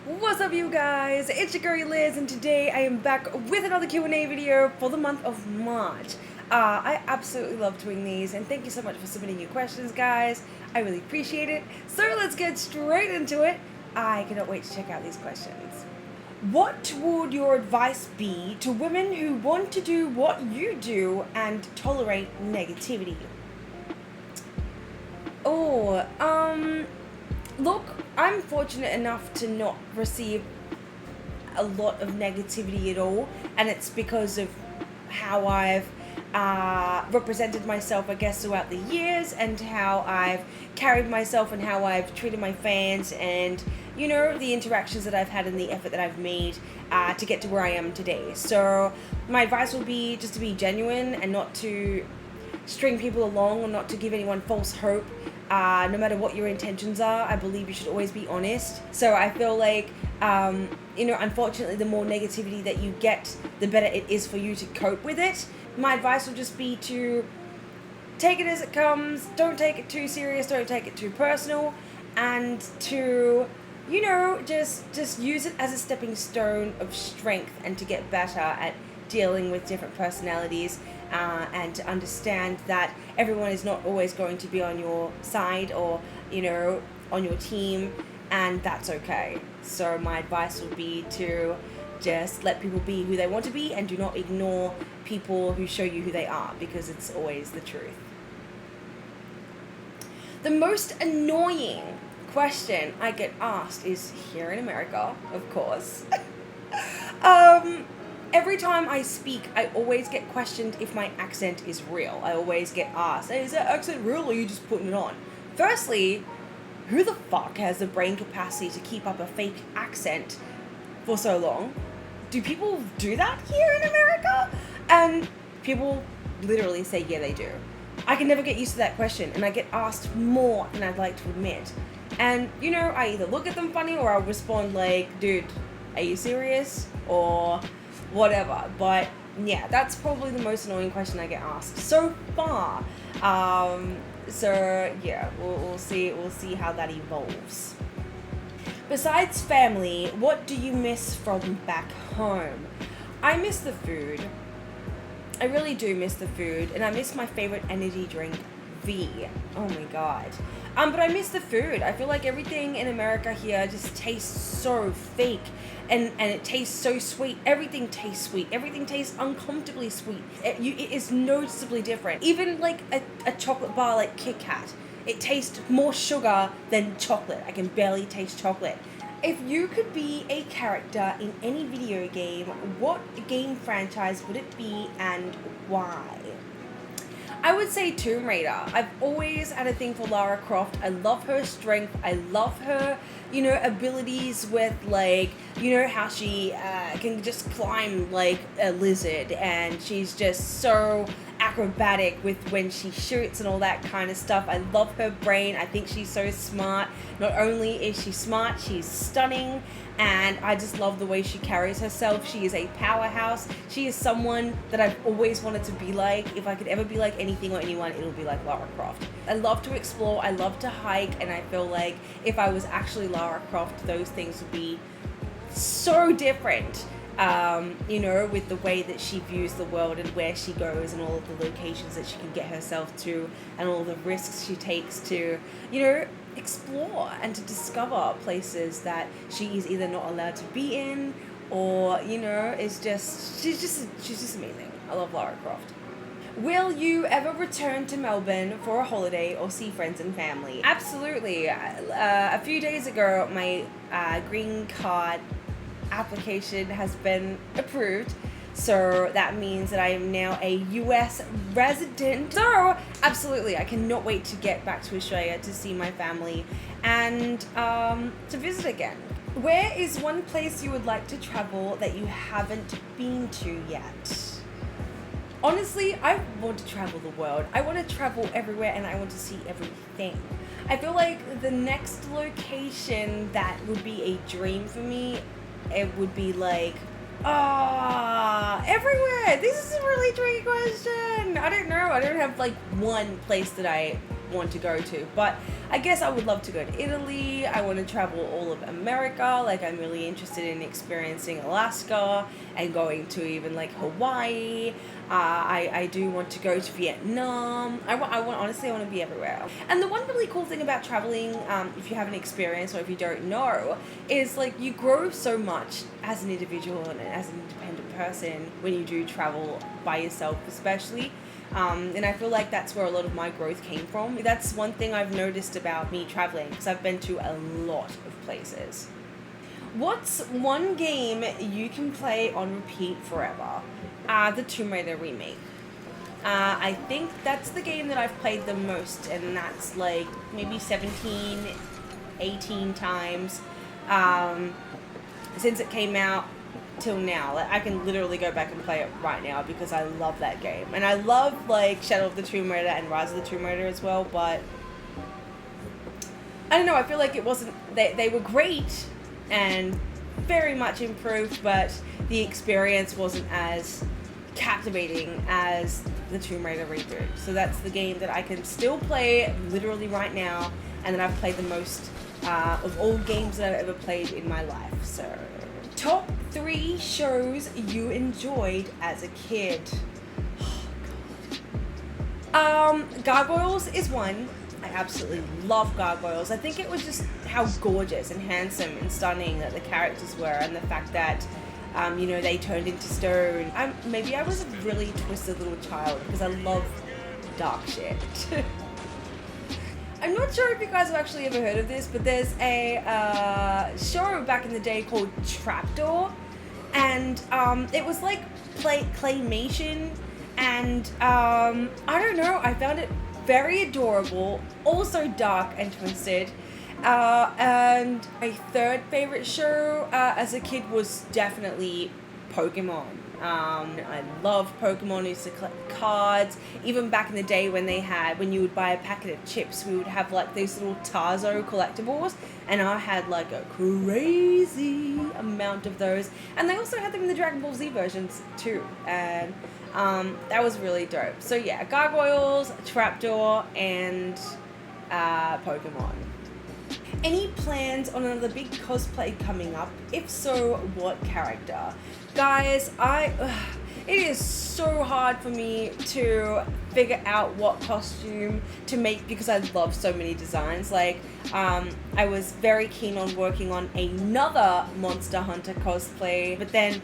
What's up, you guys? It's your girl Yeliz, and today I am back with another Q&A video for the month of March. I absolutely love doing these, and thank you so much for submitting your questions, guys. I really appreciate it. So let's get straight into it. I cannot wait to check out these questions. What would your advice be to women who want to do what you do and tolerate negativity? Look, I'm fortunate enough to not receive a lot of negativity at all, and it's because of how I've represented myself, I guess, throughout the years, and how I've carried myself and how I've treated my fans, and the interactions that I've had and the effort that I've made to get to where I am today. So my advice would be just to be genuine and not to string people along, or not to give anyone false hope. No matter what your intentions are, I believe you should always be honest. So I feel like, unfortunately, the more negativity that you get, the better it is for you to cope with it. My advice would just be to take it as it comes, don't take it too serious, don't take it too personal, and to, just use it as a stepping stone of strength and to get better at dealing with different personalities, and to understand that everyone is not always going to be on your side or on your team, and that's okay. So my advice would be to just let people be who they want to be, and do not ignore people who show you who they are, because it's always the truth. The most annoying question I get asked is here in America, of course. Every time I speak, I always get questioned if my accent is real. I always get asked, hey, is that accent real, or are you just putting it on? Firstly, who the fuck has the brain capacity to keep up a fake accent for so long? Do people do that here in America? And people literally say, yeah, they do. I can never get used to that question, and I get asked more than I'd like to admit. And, I either look at them funny, or I'll respond like, dude, are you serious? Or whatever. But yeah, that's probably the most annoying question I get asked so far. So yeah, we'll see how that evolves. Besides family, what do you miss from back home? I miss the food. I really do miss the food, and I miss my favorite energy drink, V. Oh my god. But I miss the food. I feel like everything in America here just tastes so fake, and it tastes so sweet. Everything tastes sweet. Everything tastes uncomfortably sweet. It is noticeably different. Even like a chocolate bar like Kit Kat, it tastes more sugar than chocolate. I can barely taste chocolate. If you could be a character in any video game, what game franchise would it be, and why? I would say Tomb Raider. I've always had a thing for Lara Croft. I love her strength. I love her, abilities with, like, how she can just climb like a lizard, and she's just so acrobatic with when she shoots and all that kind of stuff. I love her brain. I think she's so smart. Not only is she smart, she's stunning, and I just love the way she carries herself. She is a powerhouse. She is someone that I've always wanted to be like. If I could ever be like anything or anyone, it'll be like Lara Croft. I love to explore, I love to hike, and I feel like if I was actually Lara Croft, those things would be so different. With the way that she views the world and where she goes and all of the locations that she can get herself to, and all the risks she takes to, explore and to discover places that she is either not allowed to be in, or, she's just amazing. I love Lara Croft. Will you ever return to Melbourne for a holiday or see friends and family? Absolutely. A few days ago, my green card application has been approved, so that means that I am now a US resident. So absolutely, I cannot wait to get back to Australia to see my family and to visit again. Where is one place you would like to travel that you haven't been to yet? Honestly, I want to travel the world. I want to travel everywhere, and I want to see everything. I feel like the next location that would be a dream for me, it would be like, everywhere. This is a really tricky question. I don't know. I don't have like one place that I want to go to. But I guess I would love to go to Italy. I want to travel all of America. Like, I'm really interested in experiencing Alaska and going to even like Hawaii. I do want to go to Vietnam. Honestly, I want to be everywhere. And the one really cool thing about traveling, if you haven't experienced or if you don't know, is like you grow so much as an individual and as an independent person when you do travel by yourself, especially. And I feel like that's where a lot of my growth came from. That's one thing I've noticed about me traveling, because I've been to a lot of places. What's one game you can play on repeat forever? The Tomb Raider remake. I think that's the game that I've played the most, and that's like maybe 17, 18 times since it came out till now. Like, I can literally go back and play it right now because I love that game. And I love like Shadow of the Tomb Raider and Rise of the Tomb Raider as well, but I don't know, I feel like it wasn't, they were great and very much improved, but the experience wasn't as captivating as the Tomb Raider reboot. So that's the game that I can still play literally right now, and that I've played the most of all games that I've ever played in my life. So, top 3 shows you enjoyed as a kid. Oh, God. Gargoyles is one. I absolutely love Gargoyles. I think it was just how gorgeous and handsome and stunning that the characters were, and the fact that they turned into stone. Maybe I was a really twisted little child because I love dark shit. I'm not sure if you guys have actually ever heard of this, but there's a show back in the day called Trapdoor, and it was like claymation, and I don't know, I found it very adorable, also dark and twisted. And my third favorite show as a kid was definitely Pokemon. I love Pokemon. I used to collect cards. Even back in the day when you would buy a packet of chips, we would have like these little Tarzo collectibles, and I had like a crazy amount of those. And they also had them in the Dragon Ball Z versions too, and that was really dope. So yeah, Gargoyles, Trapdoor, and Pokemon. Any plans on another big cosplay coming up? If so, what character? Guys, it is so hard for me to figure out what costume to make because I love so many designs. Like, I was very keen on working on another Monster Hunter cosplay, but then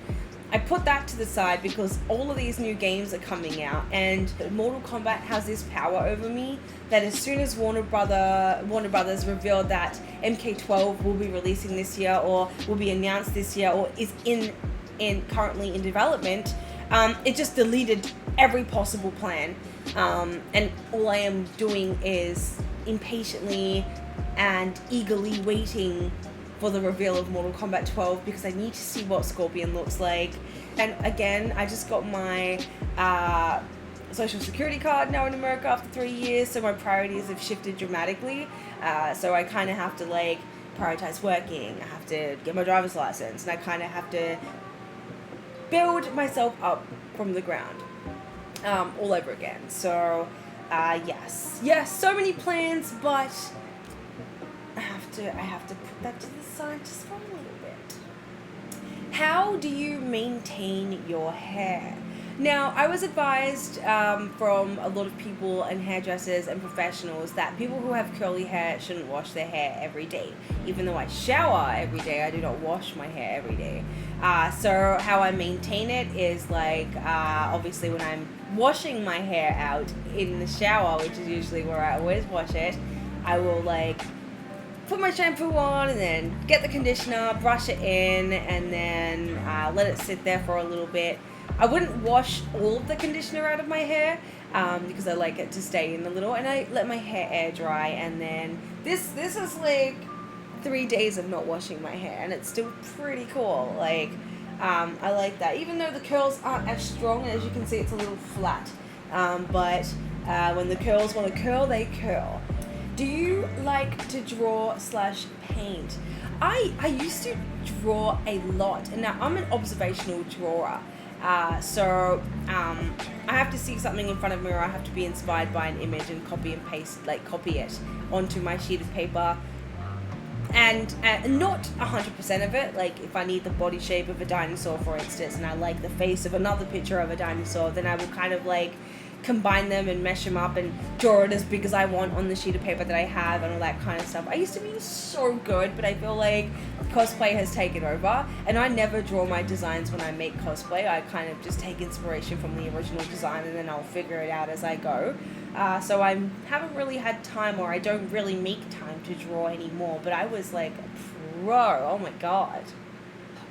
I put that to the side because all of these new games are coming out, and Mortal Kombat has this power over me that as soon as Warner Brothers revealed that MK12 will be releasing this year, or will be announced this year, or is currently in development, it just deleted every possible plan, and all I am doing is impatiently and eagerly waiting for the reveal of Mortal Kombat 12 because I need to see what Scorpion looks like. And again, I just got my social security card now in America after 3 years, so my priorities have shifted dramatically. So I kind of have to like prioritize working. I have to get my driver's license, and I kind of have to build myself up from the ground all over again. So yes, so many plans, but I have to put that to the side just for a little bit. How do you maintain your hair? Now, I was advised from a lot of people and hairdressers and professionals that people who have curly hair shouldn't wash their hair every day. Even though I shower every day, I do not wash my hair every day. So how I maintain it is like, obviously when I'm washing my hair out in the shower, which is usually where I always wash it, I will like put my shampoo on and then get the conditioner, brush it in, and then let it sit there for a little bit. I wouldn't wash all of the conditioner out of my hair because I like it to stay in a little, and I let my hair air dry, and then this is like 3 days of not washing my hair, and it's still pretty cool. Like, I like that. Even though the curls aren't as strong, as you can see, it's a little flat. But when the curls want to curl, they curl. Do you like to draw/paint? I used to draw a lot, and now I'm an observational drawer. I have to see something in front of me, or I have to be inspired by an image and copy and paste, like copy it onto my sheet of paper. And not 100% of it. Like if I need the body shape of a dinosaur, for instance, and I like the face of another picture of a dinosaur, then I will kind of like combine them and mesh them up and draw it as big as I want on the sheet of paper that I have and all that kind of stuff. I used to be so good, but I feel like cosplay has taken over, and I never draw my designs when I make cosplay. I kind of just take inspiration from the original design and then I'll figure it out as I go. So I haven't really had time, or I don't really make time to draw anymore, but I was like a pro. Oh my god.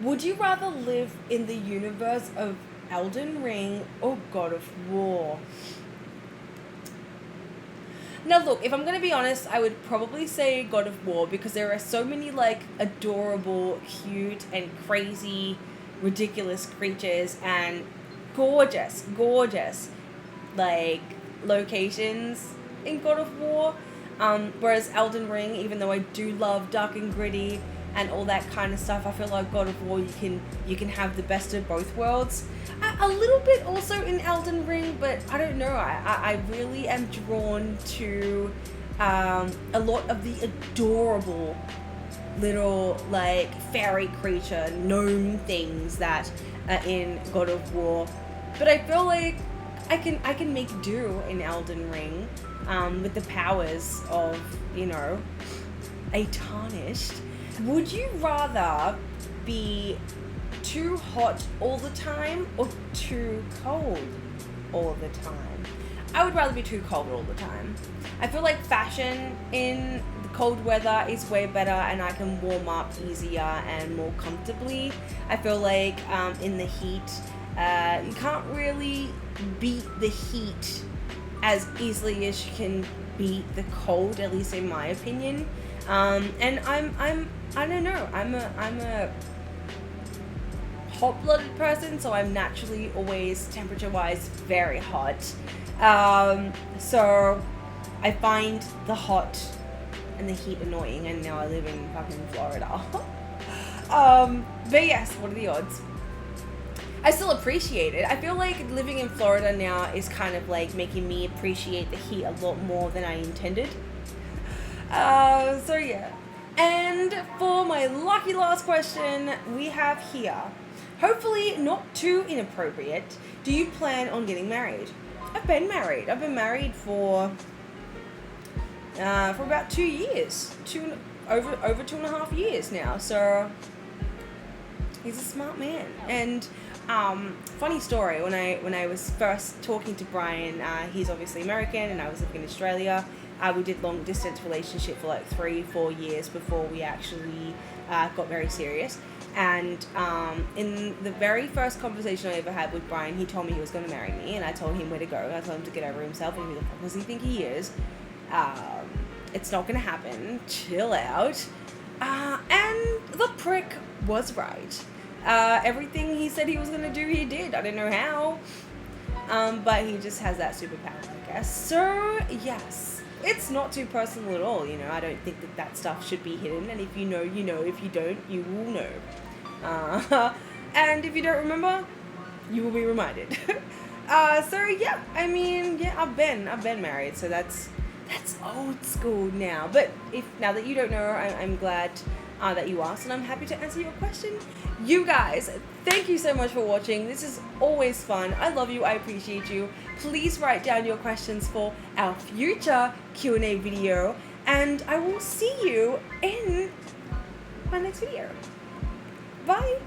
Would you rather live in the universe of Elden Ring or God of War? Now look, if I'm going to be honest, I would probably say God of War, because there are so many like adorable, cute and crazy, ridiculous creatures and gorgeous like locations in God of War. Whereas Elden Ring, even though I do love dark and gritty and all that kind of stuff, I feel like God of War, you can have the best of both worlds. A little bit also in Elden Ring, but I don't know, I really am drawn to a lot of the adorable little like fairy creature gnome things that are in God of War. But I feel like I can make do in Elden Ring with the powers of, you know, a tarnished. Would you rather be too hot all the time or too cold all the time? I would rather be too cold all the time. I feel like fashion in the cold weather is way better, and I can warm up easier and more comfortably. I feel like in the heat, you can't really beat the heat as easily as you can beat the cold, at least in my opinion. And I don't know, I'm a hot-blooded person, so I'm naturally always temperature-wise very hot. So I find the hot and the heat annoying, and now I live in fucking Florida. But yes, what are the odds? I still appreciate it. I feel like living in Florida now is kind of like making me appreciate the heat a lot more than I intended. So yeah. And for my lucky last question, we have here, hopefully not too inappropriate, do you plan on getting married? I've been married. I've been married for about 2 years. Over 2.5 years now. So he's a smart man. And funny story, when I was first talking to Brian, he's obviously American and I was living in Australia. We did long distance relationship for like 3-4 years before we actually got very serious. And in the very first conversation I ever had with Brian, he told me he was going to marry me, and I told him where to go. I told him to get over himself, and who the fuck does he think he is? It's not going to happen. Chill out. And the prick was right. Everything he said he was going to do, he did. I didn't know how. But he just has that superpower, I guess. So, yes. It's not too personal at all, you know. I don't think that stuff should be hidden. And if you know, you know. If you don't, you will know. And if you don't remember, you will be reminded. So yeah, I mean, yeah, I've been married, so that's old school now. But now that you don't know, I'm glad that you asked, and I'm happy to answer your question. You guys, thank you so much for watching. This is always fun. I love you. I appreciate you. Please write down your questions for our future Q&A video, and I will see you in my next video. Bye.